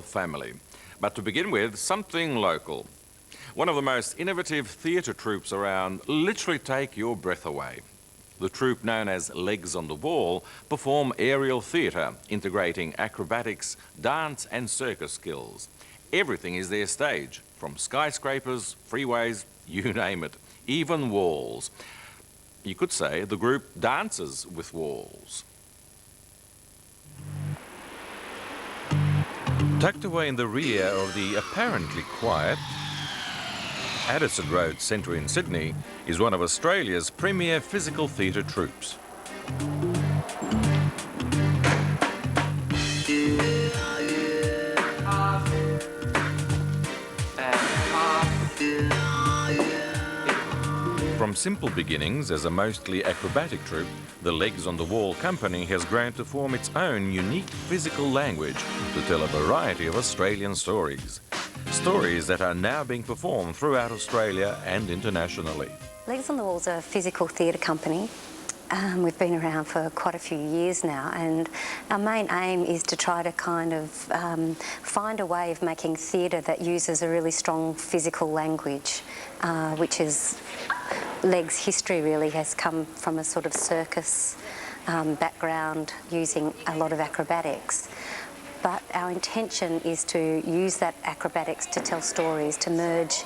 family. But to begin with, something local. One of the most innovative theatre troupes around literally take your breath away. The troupe known as Legs on the Wall perform aerial theatre, integrating acrobatics, dance and circus skills. Everything is their stage, from skyscrapers, freeways, you name it, even walls. You could say the group dances with walls. Tucked away in the rear of the apparently quiet Addison Road Centre in Sydney is one of Australia's premier physical theatre troupes. From simple beginnings as a mostly acrobatic troupe, the Legs on the Wall company has grown to form its own unique physical language to tell a variety of Australian stories. Stories that are now being performed throughout Australia and internationally. Legs on the Wall is a physical theatre company. We've been around for quite a few years now, and our main aim is to try to kind of find a way of making theatre that uses a really strong physical language, which is Legs' history really has come from a sort of circus background using a lot of acrobatics. But our intention is to use that acrobatics to tell stories, to merge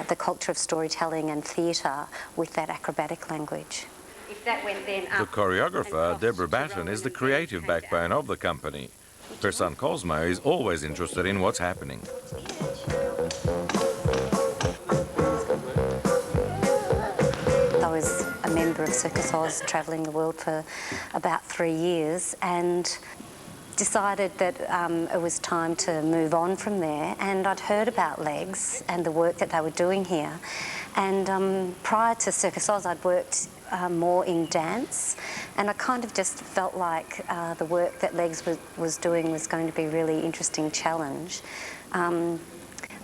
the culture of storytelling and theatre with that acrobatic language. The choreographer, Deborah Batten, is the creative backbone of the company. Her son Cosmo is always interested in what's happening. I was a member of Circus Oz, travelling the world for about 3 years, and decided that it was time to move on from there. And I'd heard about Legs and the work that they were doing here. And prior to Circus Oz, I'd worked more in dance, and I kind of just felt like the work that Legs was doing was going to be a really interesting challenge.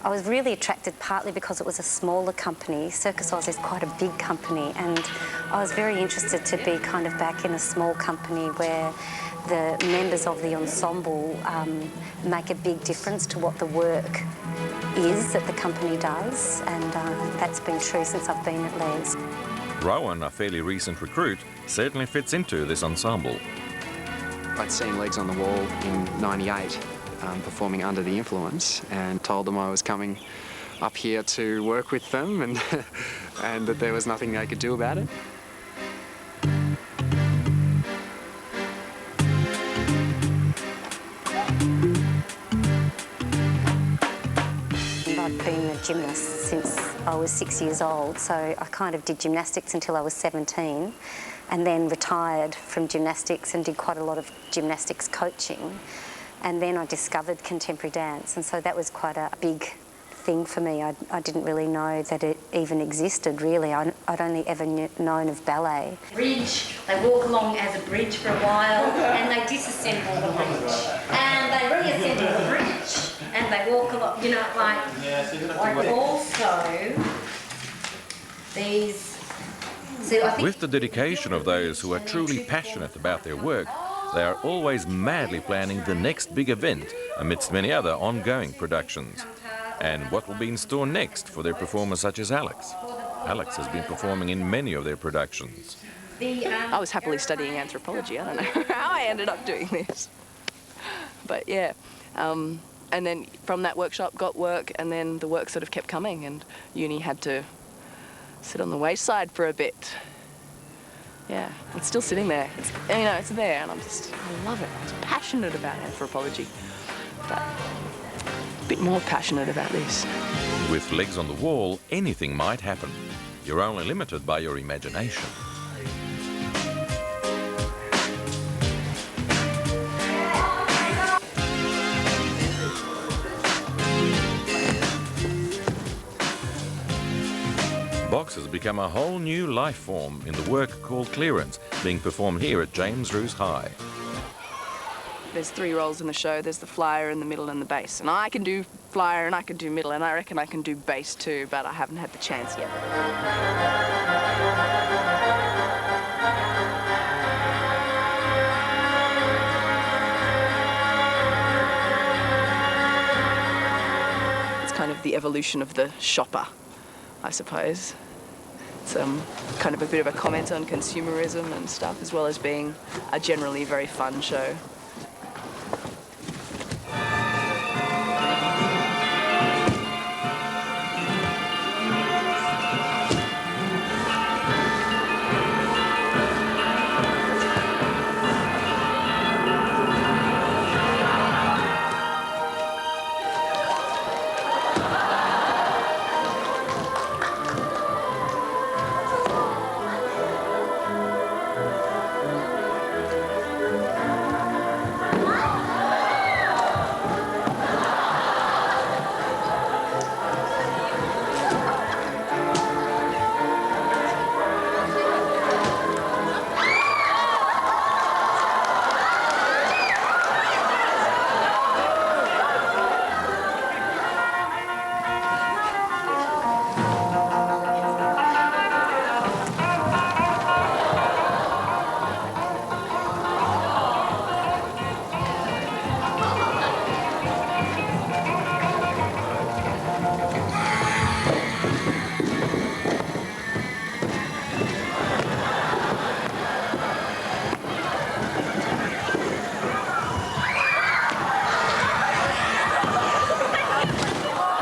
I was really attracted partly because it was a smaller company. Circus Oz is quite a big company, and I was very interested to be kind of back in a small company where the members of the ensemble make a big difference to what the work is that the company does, and that's been true since I've been at Legs. Rowan, a fairly recent recruit, certainly fits into this ensemble. I'd seen Legs on the Wall in '98 performing Under the Influence, and told them I was coming up here to work with them and, and that there was nothing they could do about it. I'd been a gymnast since I was 6 years old, so I kind of did gymnastics until I was 17, and then retired from gymnastics and did quite a lot of gymnastics coaching. And then I discovered contemporary dance, and so that was quite a big thing for me. I didn't really know that it even existed, really. I'd only ever known of ballet. Bridge, they walk along as a bridge for a while, and they disassemble the bridge. And they reassemble the bridge, and they walk along, you know, like also these... So I think with the dedication of those who are truly passionate about their work, they are always madly planning the next big event amidst many other ongoing productions. And what will be in store next for their performers such as Alex? Alex has been performing in many of their productions. I was happily studying anthropology. I don't know how I ended up doing this. But yeah, and then from that workshop got work, and then the work sort of kept coming, and uni had to sit on the wayside for a bit. Yeah, it's still sitting there. It's, you know, it's there, and I love it. I was passionate about anthropology, but a bit more passionate about this. With Legs on the Wall, anything might happen. You're only limited by your imagination. Box has become a whole new life form in the work called clearance, being performed here at James Roos High. There's 3 roles in the show. There's the flyer, in the middle, and the bass. And I can do flyer, and I can do middle, and I reckon I can do bass too, but I haven't had the chance yet. the evolution of the shopper, I suppose. It's kind of a bit of a comment on consumerism and stuff, as well as being a generally very fun show.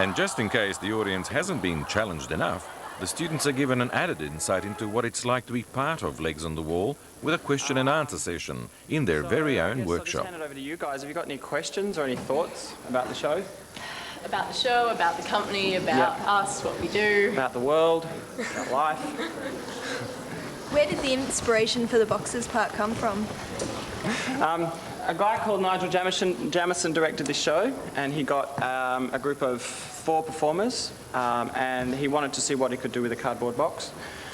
And just in case the audience hasn't been challenged enough, the students are given an added insight into what it's like to be part of Legs on the Wall with a question and answer session in their very own workshop. I'll just hand it over to you guys. Have you got any questions or any thoughts about the show? About the show, about the company, about us, what we do. About the world, about life? Where did the inspiration for the boxes part come from? A guy called Nigel Jamieson directed this show, and he got a group of 4 performers, and he wanted to see what he could do with a cardboard box.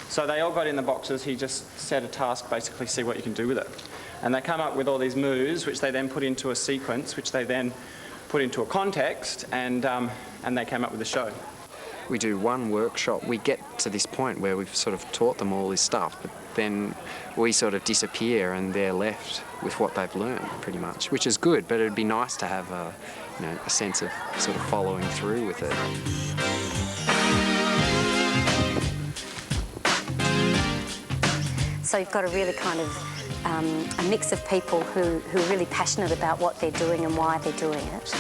So they all got in the boxes. He just set a task, basically see what you can do with it. And they come up with all these moves, which they then put into a sequence, which they then put into a context, and they came up with the show. We do one workshop, we get to this point where we've sort of taught them all this stuff, but then we sort of disappear and they're left with what they've learned, pretty much, which is good, but it'd be nice to have a sense of sort of following through with it. So you've got a really kind of a mix of people who are really passionate about what they're doing and why they're doing it.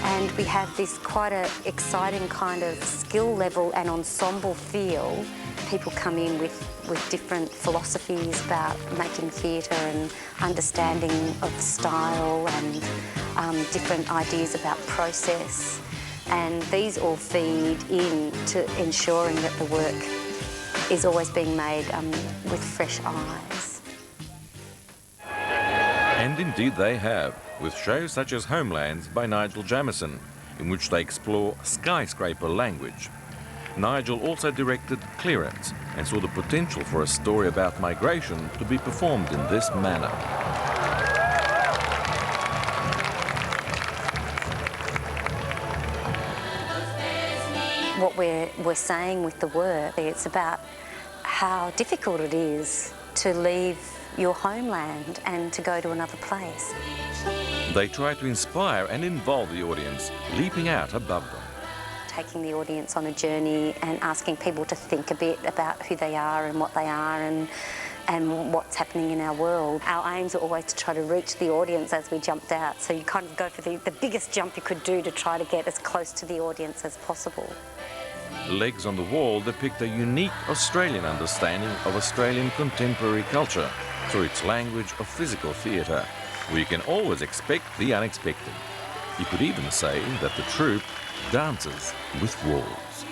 And we have this quite an exciting kind of skill level and ensemble feel. People come in with different philosophies about making theatre and understanding of style and different ideas about process. And these all feed in to ensuring that the work is always being made with fresh eyes. And indeed they have, with shows such as Homelands by Nigel Jamieson, in which they explore skyscraper language. Nigel also directed Clearance and saw the potential for a story about migration to be performed in this manner. What we're saying with the work, it's about how difficult it is to leave your homeland and to go to another place. They try to inspire and involve the audience, leaping out above them. Taking the audience on a journey and asking people to think a bit about who they are and what they are and what's happening in our world. Our aims are always to try to reach the audience as we jumped out, so you kind of go for the biggest jump you could do to try to get as close to the audience as possible. Legs on the Wall depict a unique Australian understanding of Australian contemporary culture through its language of physical theatre, where you can always expect the unexpected. You could even say that the troupe dances with walls.